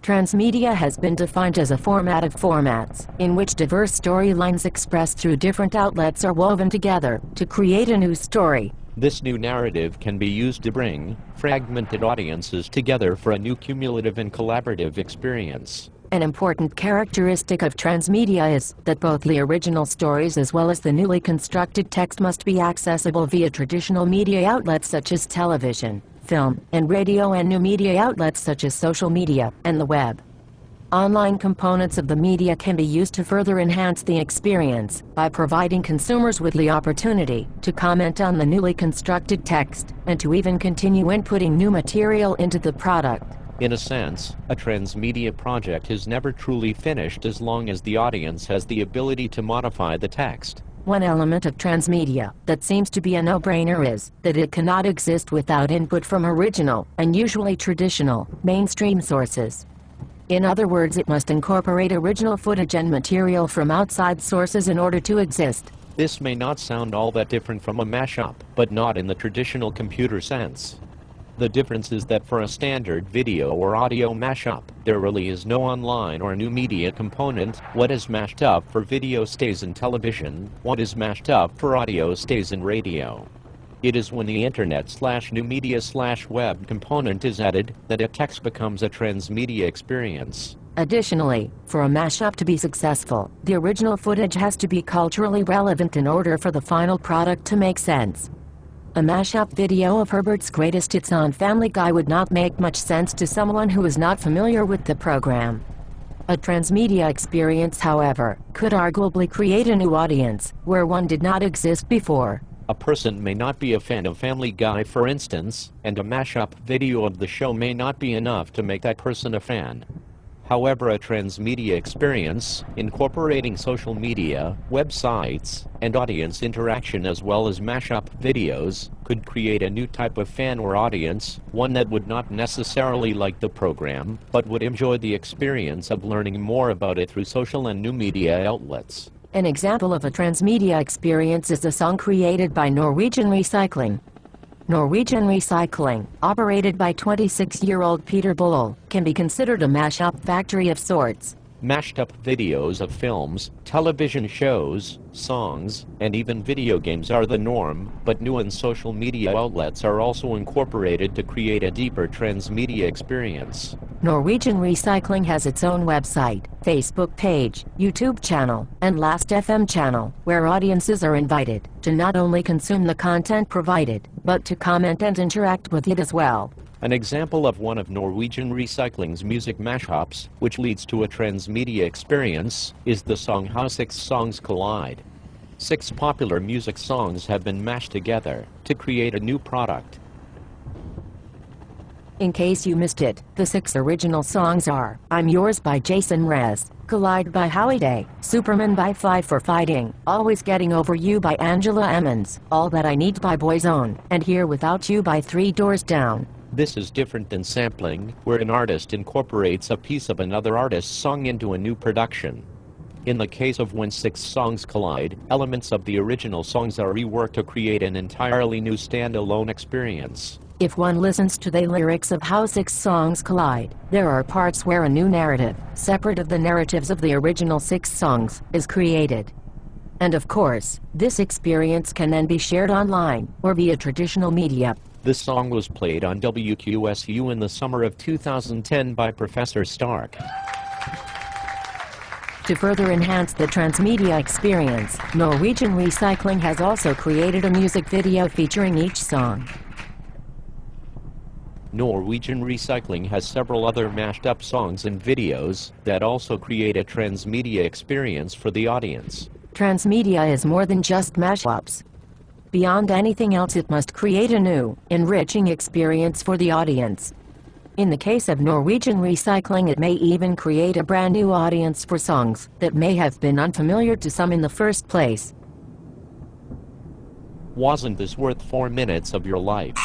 Transmedia has been defined as a format of formats, in which diverse storylines expressed through different outlets are woven together to create a new story. This new narrative can be used to bring fragmented audiences together for a new cumulative and collaborative experience. An important characteristic of transmedia is that both the original stories as well as the newly constructed text must be accessible via traditional media outlets such as television, film, and radio, and new media outlets such as social media and the web. Online components of the media can be used to further enhance the experience by providing consumers with the opportunity to comment on the newly constructed text and to even continue inputting new material into the product. In a sense, a transmedia project is never truly finished as long as the audience has the ability to modify the text. One element of transmedia that seems to be a no-brainer is that it cannot exist without input from original, and usually traditional, mainstream sources. In other words, it must incorporate original footage and material from outside sources in order to exist. This may not sound all that different from a mashup, but not in the traditional computer sense. The difference is that for a standard video or audio mashup, there really is no online or new media component. What is mashed up for video stays in television, what is mashed up for audio stays in radio. It is when the internet/new media/web component is added that a text becomes a transmedia experience. Additionally, for a mashup to be successful, the original footage has to be culturally relevant in order for the final product to make sense. A mashup video of Herbert's Greatest Hits on Family Guy would not make much sense to someone who is not familiar with the program. A transmedia experience, however, could arguably create a new audience, where one did not exist before. A person may not be a fan of Family Guy, for instance, and a mashup video of the show may not be enough to make that person a fan. However, a transmedia experience, incorporating social media, websites, and audience interaction as well as mashup videos, could create a new type of fan or audience, one that would not necessarily like the program, but would enjoy the experience of learning more about it through social and new media outlets. An example of a transmedia experience is a song created by Norwegian Recycling. Norwegian Recycling, operated by 26-year-old Peter Bull, can be considered a mashup factory of sorts. Mashed up videos of films, television shows, songs, and even video games are the norm, but new and social media outlets are also incorporated to create a deeper transmedia experience. Norwegian Recycling has its own website, Facebook page, YouTube channel, and Last.fm channel, where audiences are invited to not only consume the content provided, but to comment and interact with it as well. An example of one of Norwegian Recycling's music mashups, which leads to a transmedia experience, is the song How 6 Songs Collide. 6 popular music songs have been mashed together to create a new product. In case you missed it, the 6 original songs are I'm Yours by Jason Mraz, Collide by Howie Day, Superman by Five for Fighting, Always Getting Over You by Angela Emmons, All That I Need by Boyzone, and Here Without You by Three Doors Down. This is different than sampling, where an artist incorporates a piece of another artist's song into a new production. In the case of When 6 Songs Collide, elements of the original songs are reworked to create an entirely new standalone experience. If one listens to the lyrics of How 6 Songs Collide, there are parts where a new narrative, separate of the narratives of the original 6 songs, is created. And of course, this experience can then be shared online, or via traditional media. This song was played on WQSU in the summer of 2010 by Professor Stark. To further enhance the transmedia experience, Norwegian Recycling has also created a music video featuring each song. Norwegian Recycling has several other mashed up songs and videos that also create a transmedia experience for the audience. Transmedia is more than just mashups. Beyond anything else, it must create a new, enriching experience for the audience. In the case of Norwegian Recycling, it may even create a brand new audience for songs that may have been unfamiliar to some in the first place. Wasn't this worth 4 minutes of your life?